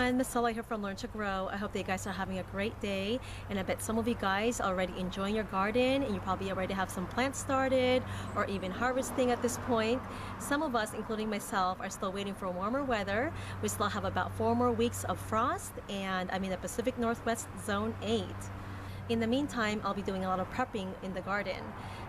everyone, Miss Sola here from Learn to Grow. I hope that you guys are having a great day, and I bet some of you guys are already enjoying your garden and you probably already have some plants started or even harvesting at this point. Some of us, including myself, are still waiting for warmer weather. We still have about 4 more weeks of frost, and I'm in the Pacific Northwest Zone 8. In the meantime, I'll be doing a lot of prepping in the garden.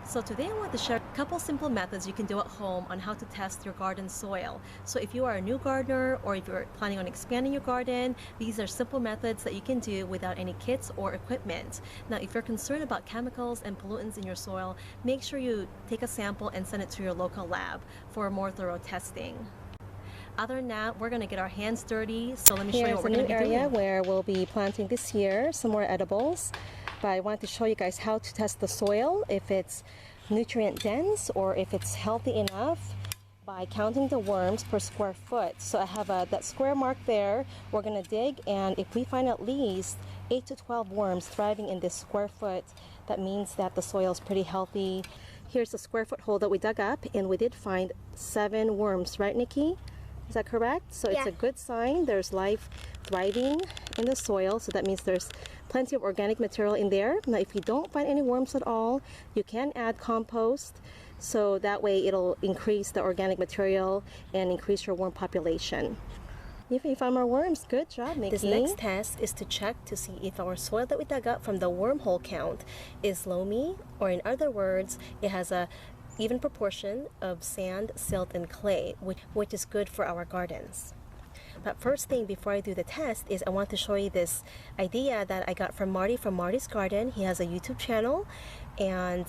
So today I want to share a couple simple methods you can do at home on how to test your garden soil. So if you are a new gardener or if you're planning on expanding your garden, these are simple methods that you can do without any kits or equipment. Now, if you're concerned about chemicals and pollutants in your soil, make sure you take a sample and send it to your local lab for more thorough testing. Other than that, we're going to get our hands dirty. So let me show you what we're going to be doing. Here's a new area where we'll be planting this year some more edibles. But I want to show you guys how to test the soil, if it's nutrient dense or if it's healthy enough, by counting the worms per square foot. So I have that square mark there. We're going to dig, and if we find at least 8 to 12 worms thriving in this square foot, that means that the soil is pretty healthy. Here's the square foot hole that we dug up, and we did find 7 worms, right, Nikki? Is that correct? So yeah. It's a good sign. There's life thriving in the soil, so that means there's plenty of organic material in there. Now, if you don't find any worms at all, you can add compost, so that way it'll increase the organic material and increase your worm population. If you found more worms, good job, Nikki. This next test is to check to see if our soil that we dug up from the wormhole count is loamy, or in other words, it has a even proportion of sand, silt, and clay, which is good for our gardens. But first thing before I do the test is I want to show you this idea that I got from Marty from Marty's Garden. He has a YouTube channel, and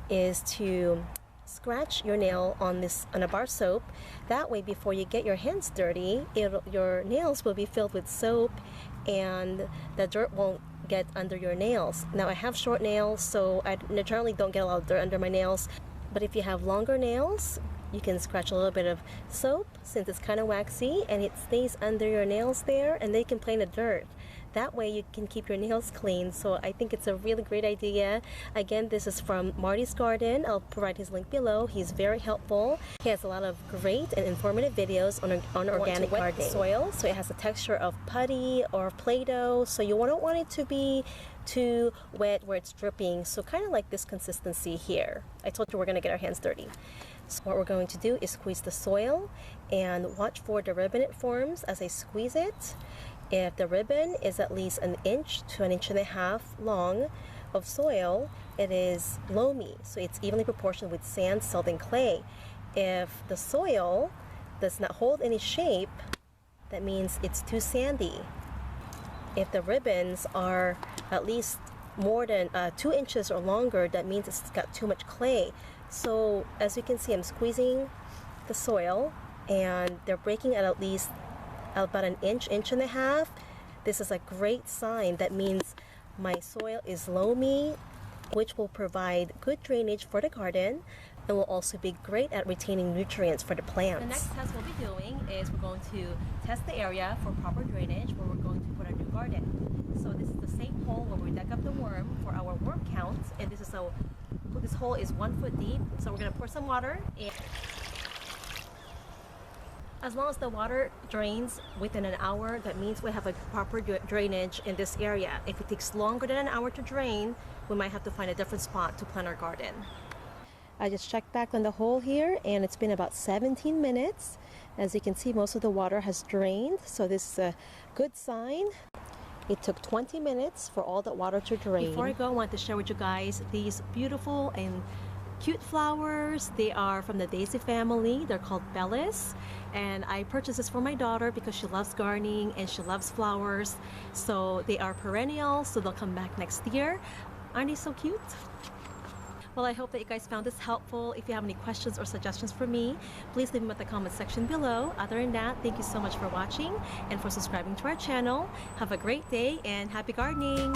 is to scratch your nail on a bar soap. That way, before you get your hands dirty, your nails will be filled with soap and the dirt won't get under your nails. Now, I have short nails, so I generally don't get a lot of dirt under my nails. But if you have longer nails, you can scratch a little bit of soap, since it's kind of waxy and it stays under your nails there, and they can play in the dirt. That way you can keep your nails clean. So I think it's a really great idea. Again, this is from Marty's Garden. I'll provide his link below. He's very helpful. He has a lot of great and informative videos on organic gardening. Soil, so it has a texture of putty or Play-Doh, so you don't want it to be too wet where it's dripping, so kind of like this consistency here. I told you we're going to get our hands dirty. So what we're going to do is squeeze the soil and watch for the ribbon it forms as I squeeze it. If the ribbon is at least 1 inch to 1.5 inches long of soil, it is loamy, so it's evenly proportioned with sand, silt, and clay. If the soil does not hold any shape, that means it's too sandy. If the ribbons are at least more than 2 inches or longer, that means it's got too much clay. So as you can see, I'm squeezing the soil and they're breaking at least about 1 inch, 1.5 inches. This is a great sign. That means my soil is loamy, which will provide good drainage for the garden and will also be great at retaining nutrients for the plants. The next test we'll be doing is we're going to test the area for proper drainage where we're going to put our new garden. So this is the same hole where we dug up the worm for our worm count, and this hole is 1 foot deep. So we're going to pour some water in. As long as the water drains within an hour, that means we have a proper drainage in this area. If it takes longer than an hour to drain, we might have to find a different spot to plant our garden. I just checked back on the hole here, and it's been about 17 minutes. As you can see, most of the water has drained, so this is a good sign. It took 20 minutes for all that water to drain. Before I go, I want to share with you guys these beautiful and cute flowers. They are from the daisy family. They're called bellis, and I purchased this for my daughter because she loves gardening and she loves flowers. So they are perennial, so they'll come back next year. Aren't they so cute? Well, I hope that you guys found this helpful. If you have any questions or suggestions for me, please leave them in the comment section below. Other than that, thank you so much for watching and for subscribing to our channel. Have a great day and happy gardening!